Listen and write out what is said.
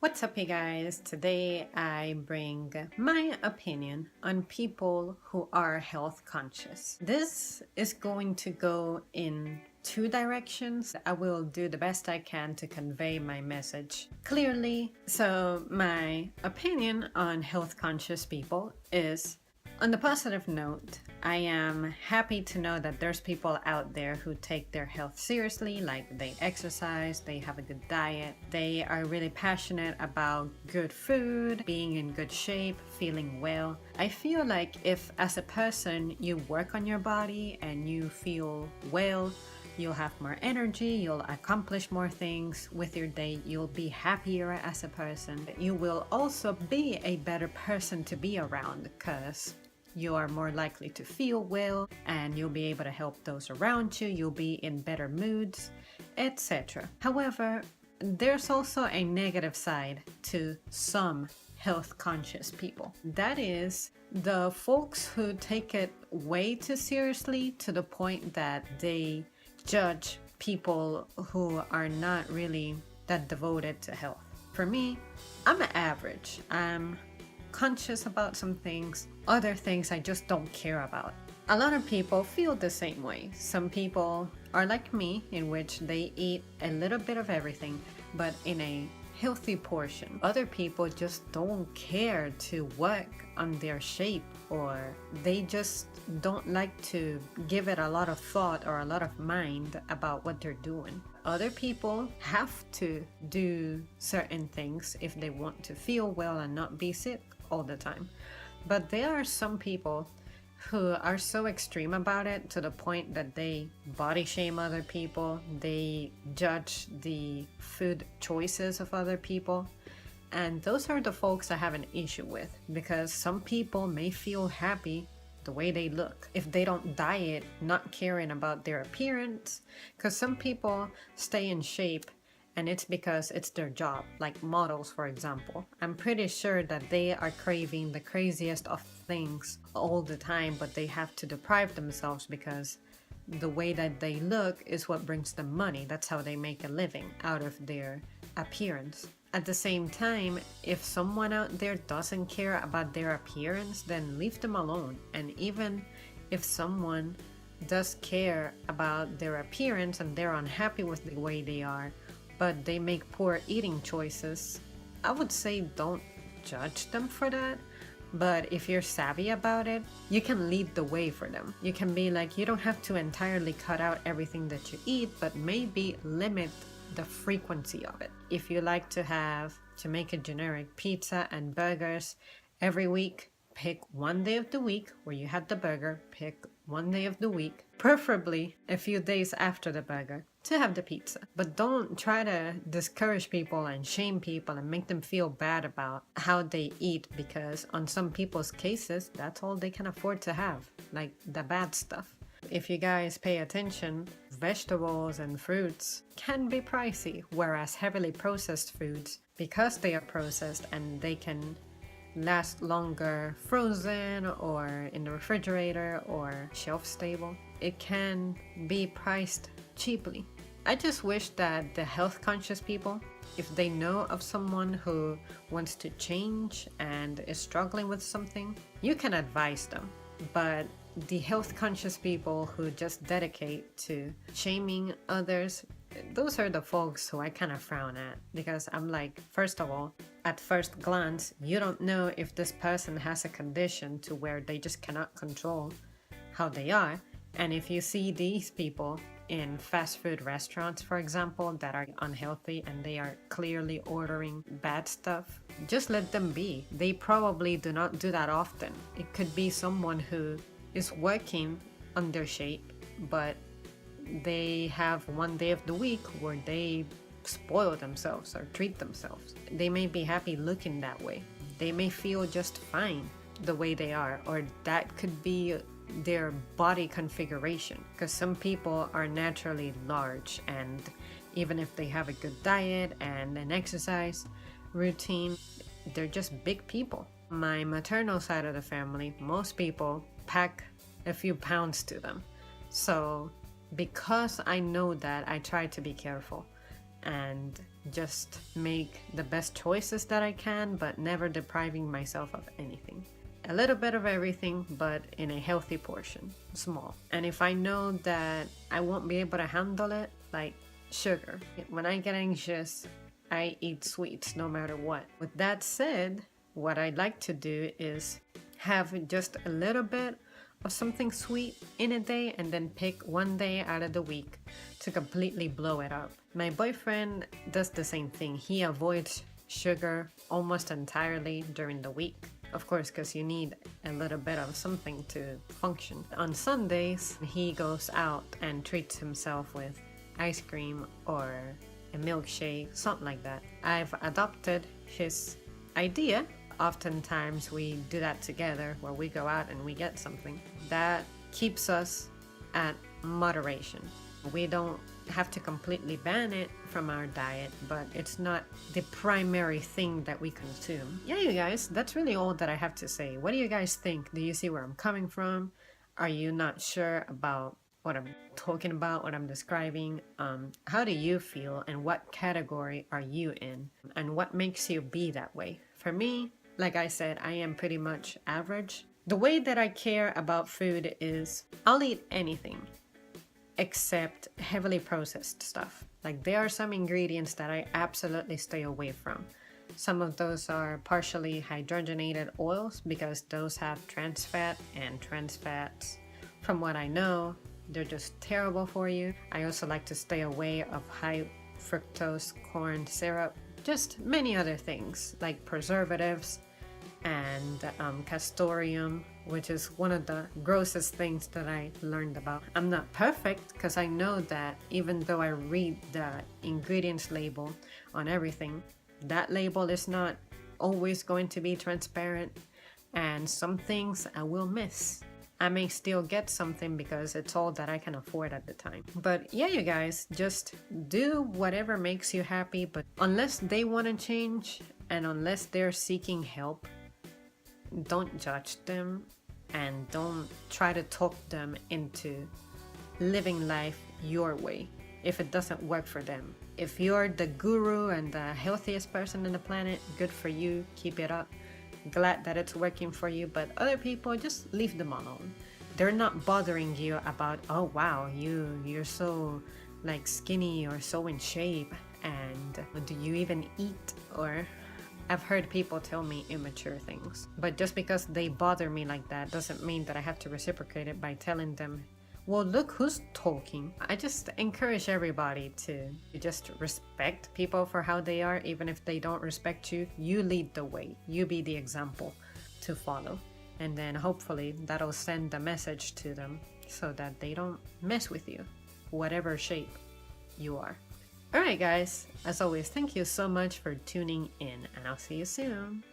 What's up, you guys? Today I bring my opinion on people who are health conscious. This is going to go in two directions. I will do the best I can to convey my message clearly. So, my opinion on health conscious people is, on the positive note, I am happy to know that there's people out there who take their health seriously, like they exercise, they have a good diet, they are really passionate about good food, being in good shape, feeling well. I feel like if as a person you work on your body and you feel well, you'll have more energy, you'll accomplish more things with your day, you'll be happier as a person. You will also be a better person to be around because you are more likely to feel well and you'll be able to help those around you, you'll be in better moods, etc. However, there's also a negative side to some health conscious people. That is the folks who take it way too seriously to the point that they judge people who are not really that devoted to health. For me, I'm average. I'm conscious about some things, other things I just don't care about. A lot of people feel the same way. Some people are like me, in which they eat a little bit of everything, but in a healthy portion. Other people just don't care to work on their shape, or they just don't like to give it a lot of thought or a lot of mind about what they're doing. Other people have to do certain things if they want to feel well and not be sick all the time. But there are some people who are so extreme about it to the point that they body shame other people, they judge the food choices of other people. And those are the folks I have an issue with, because some people may feel happy the way they look if they don't diet, not caring about their appearance, because some people stay in shape and it's because it's their job, like models, for example. I'm pretty sure that they are craving the craziest of things all the time, but they have to deprive themselves because the way that they look is what brings them money. That's how they make a living, out of their appearance. At the same time, if someone out there doesn't care about their appearance, then leave them alone. And even if someone does care about their appearance and they're unhappy with the way they are, but they make poor eating choices, I would say don't judge them for that. But if you're savvy about it, you can lead the way for them. You can be like, you don't have to entirely cut out everything that you eat, but maybe limit the frequency of it. If you like to make a generic pizza and burgers every week, pick one day of the week where you had the burger, pick one day of the week, preferably a few days after the burger, to have the pizza. But don't try to discourage people and shame people and make them feel bad about how they eat, because on some people's cases, that's all they can afford to have, like the bad stuff. If you guys pay attention, vegetables and fruits can be pricey, whereas heavily processed foods, because they are processed and they can last longer frozen or in the refrigerator or shelf stable, it can be priced cheaply. I just wish that the health conscious people, if they know of someone who wants to change and is struggling with something, you can advise them. But the health conscious people who just dedicate to shaming others, those are the folks who I kind of frown at, because I'm like, first of all, at first glance, you don't know if this person has a condition to where they just cannot control how they are. And if you see these people in fast food restaurants, for example, that are unhealthy and they are clearly ordering bad stuff, just let them be. They probably do not do that often. It could be someone who is working on their shape, but they have one day of the week where they spoil themselves or treat themselves. They may be happy looking that way. They may feel just fine the way they are, or that could be their body configuration, because some people are naturally large, and even if they have a good diet and an exercise routine, they're just big people. My maternal side of the family, most people pack a few pounds to them. So because I know that, I try to be careful. And just make the best choices that I can, but never depriving myself of anything. A little bit of everything, but in a healthy portion, small. And if I know that I won't be able to handle it, like sugar. When I get anxious, I eat sweets no matter what. With that said, what I'd like to do is have just a little bit of something sweet in a day and then pick one day out of the week to completely blow it up. My boyfriend does the same thing. He avoids sugar almost entirely during the week. Of course, because you need a little bit of something to function. On Sundays, he goes out and treats himself with ice cream or a milkshake, something like that. I've adopted his idea. Oftentimes we do that together, where we go out and we get something. That keeps us at moderation. We don't have to completely ban it from our diet, but it's not the primary thing that we consume. Yeah, you guys, that's really all that I have to say. What do you guys think? Do you see where I'm coming from? Are you not sure about what I'm talking about, what I'm describing? How do you feel, and what category are you in? And what makes you be that way? For me, like I said, I am pretty much average. The way that I care about food is I'll eat anything except heavily processed stuff. Like, there are some ingredients that I absolutely stay away from. Some of those are partially hydrogenated oils because those have trans fat, and trans fats, from what I know, they're just terrible for you. I also like to stay away of high fructose corn syrup, just many other things like preservatives and castoreum, which is one of the grossest things that I learned about. I'm not perfect, because I know that even though I read the ingredients label on everything, that label is not always going to be transparent, and some things I will miss. I may still get something because it's all that I can afford at the time. But yeah, you guys, just do whatever makes you happy, but unless they want to change and unless they're seeking help, don't judge them and don't try to talk them into living life your way if it doesn't work for them. If you're the guru and the healthiest person on the planet, good for you, keep it up. Glad that it's working for you, but other people, just leave them alone. They're not bothering you about, oh wow, you're so like skinny or so in shape, and do you even eat? Or I've heard people tell me immature things, but just because they bother me like that doesn't mean that I have to reciprocate it by telling them, well, look who's talking. I just encourage everybody to just respect people for how they are. Even if they don't respect you, you lead the way. You be the example to follow. And then hopefully that'll send the message to them so that they don't mess with you, whatever shape you are. Alright guys, as always, thank you so much for tuning in, and I'll see you soon.